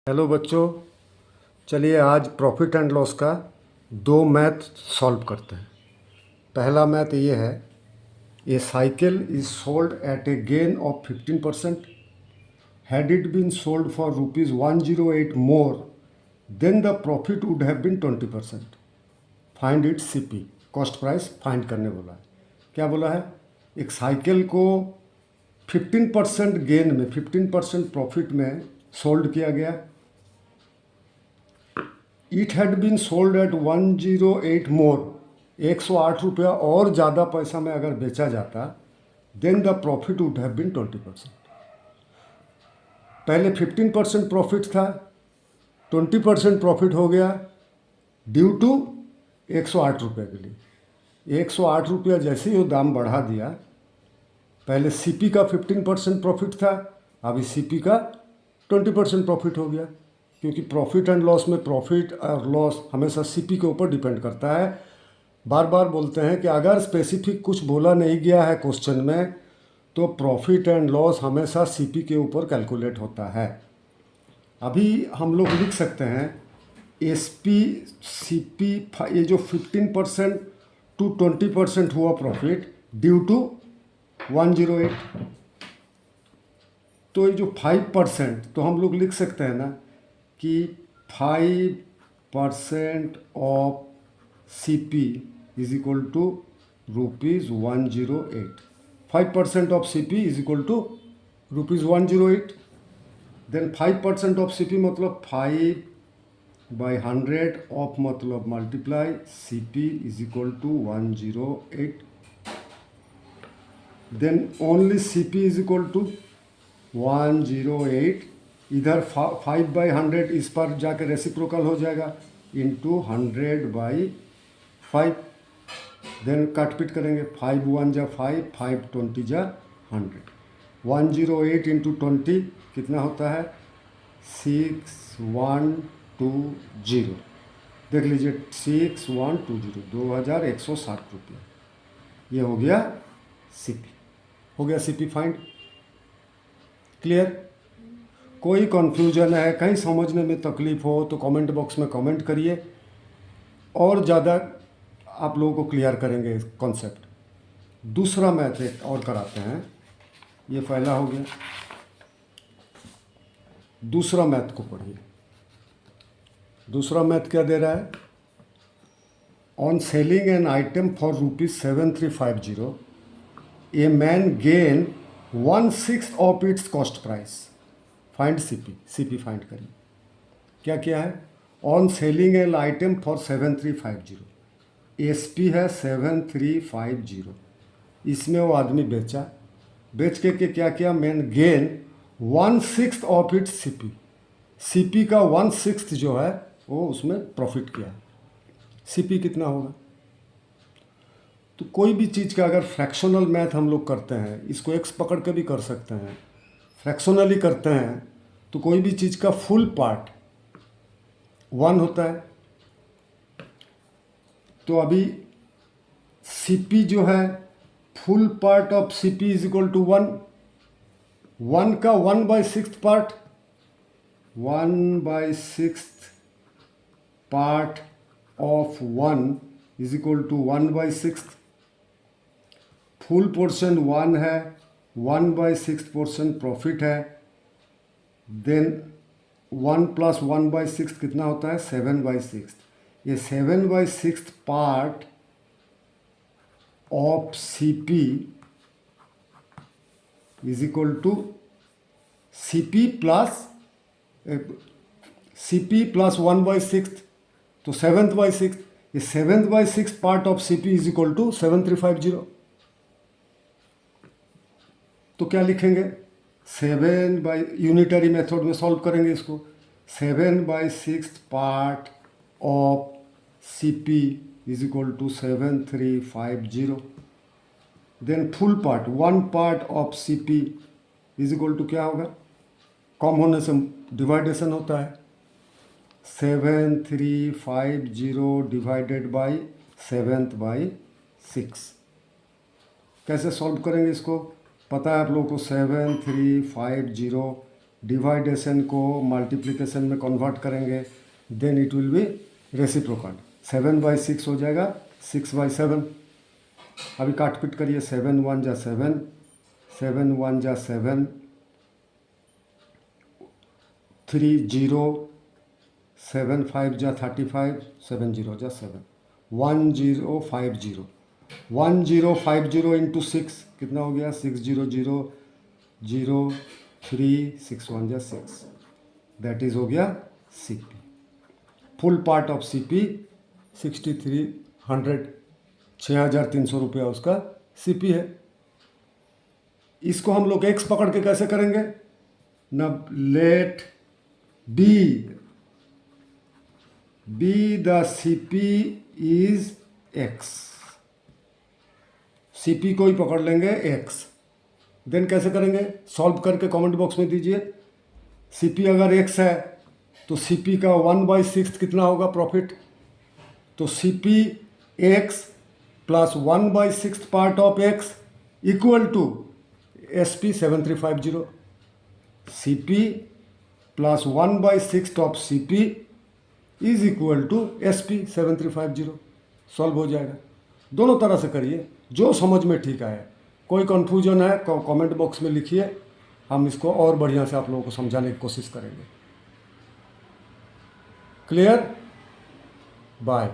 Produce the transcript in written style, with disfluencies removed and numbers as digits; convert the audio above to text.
Hello बच्चों, चलिए आज प्रॉफिट एंड लॉस का दो मैथ सॉल्व करते हैं। पहला मैथ ये है, a cycle is sold at a gain of 15%। Had it been sold for ₹108 more than the profit would have been 20%। Find it CP, cost price find करने बोला है। क्या बोला है? एक साइकिल को 15% गेन में, 15% प्रॉफिट में सोल्ड किया गया। It had been sold at 108 more, 108 रुपया और ज़्यादा पैसा में अगर बेचा जाता, then the profit would have been 20%। पहले 15% प्रॉफिट था, 20% प्रॉफिट हो गया ड्यू टू 108 रुपये के लिए। 108 रुपया जैसे ही वो दाम बढ़ा दिया, पहले सीपी का 15% प्रॉफिट था, अभी सीपी का 20% प्रॉफिट हो गया। क्योंकि प्रॉफिट एंड लॉस में प्रॉफिट और लॉस हमेशा सीपी के ऊपर डिपेंड करता है। बार बार बोलते हैं कि अगर स्पेसिफिक कुछ बोला नहीं गया है क्वेश्चन में, तो प्रॉफिट एंड लॉस हमेशा सीपी के ऊपर कैलकुलेट होता है। अभी हम लोग लिख सकते हैं एसपी सीपी, ये जो 15% टू 20% हुआ प्रॉफिट ड्यू टू 108, तो ये जो 5%, तो हम लोग लिख सकते हैं ना कि 5% of C P is equal to ₹108। 5% of C P is equal to ₹108। Then 5% of C P मतलब 5/100 ऑफ मतलब multiply C P is equal to 108। Then only C P is equal to 108। इधर 5/100 इस पर जाकर रेसिप्रोकल हो जाएगा, into 100/5। Then काट पीट करेंगे, 5 1 जा 5, 5 20 जा 100। 108 इंटू 20 कितना होता है? 6120। देख लीजिए, 6120, 2160 रुपये। ये हो गया सीपी, हो गया सीपी फाइंड। क्लियर? कोई कन्फ्यूजन है, कहीं समझने में तकलीफ हो तो कमेंट बॉक्स में कमेंट करिए, और ज़्यादा आप लोगों को क्लियर करेंगे कॉन्सेप्ट। दूसरा मैथ एक और कराते हैं, ये पहला हो गया। दूसरा मैथ को पढ़िए। दूसरा मैथ क्या दे रहा है? On selling an item for ₹7350, a man gain 1/6 of its cost price. Find CP, CP find करिए। क्या क्या है? On selling an item for 7350, SP है 7350, इसमें वो आदमी बेचा, बेच के क्या किया? Man gain 1/6 of its CP, CP का 1/6 जो है वो उसमें प्रॉफिट किया। सीपी कितना होगा? तो कोई भी चीज़ का अगर फ्रैक्शनल मैथ हम लोग करते हैं, इसको एक्स पकड़ के भी कर सकते हैं, फ्रैक्शनली करते हैं, तो कोई भी चीज़ का फुल पार्ट 1 होता है। तो अभी सीपी जो है, full part of CP is equal to 1। 1 का 1/6 part, 1/6 part of 1 is equal to 1/6। Full portion 1 है, 1/6 पोर्शन प्रॉफिट है। देन 1 प्लस 1/6 कितना होता है? 7/6। ये 7/6 part of C P is equal to C P plus 1/6, तो 7/6। ये 7/6 part of C P is equal to 7350। तो क्या लिखेंगे? 7 यूनिटरी मेथड में सॉल्व करेंगे इसको। 7/6 part of C P is equal to 7350। Then full part, 1 part of C P is equal to क्या होगा? कम होने से डिवाइडेशन होता है, 7350 डिवाइडेड बाई 7/6। कैसे सॉल्व करेंगे इसको? पता है आप लोगों को, 7350 डिवाइडेशन को मल्टीप्लिकेशन में कन्वर्ट करेंगे, then it will be reciprocal. 7/6 हो जाएगा 6/7। अभी काट पीट करिए, 7 1 जा 7, 7 1 जा 7, 3 0, 7 5 जा 35, 7 0 जा 7, 1050। 1050 इंटू 6 कितना हो गया? 600 0 3 6 1 जा 6, दैट इज हो गया CP। Full part of CP 6300, 6300 रुपया उसका CP है। इसको हम लोग x पकड़ के कैसे करेंगे? न let be the CP is x, CP को ही पकड़ लेंगे x। देन कैसे करेंगे? सॉल्व करके कमेंट बॉक्स में दीजिए। CP अगर x है तो CP का 1/6 कितना होगा प्रॉफिट? तो CP x plus 1/6 part of x equal to SP 7350। CP plus 1/6 of CP is equal to SP 7350। Solve हो जाएगा। दोनों तरह से करिए, जो समझ में ठीक आए। कोई कन्फ्यूजन है कमेंट बॉक्स में लिखिए, हम इसको और बढ़िया से आप लोगों को समझाने की कोशिश करेंगे। क्लियर? बाय।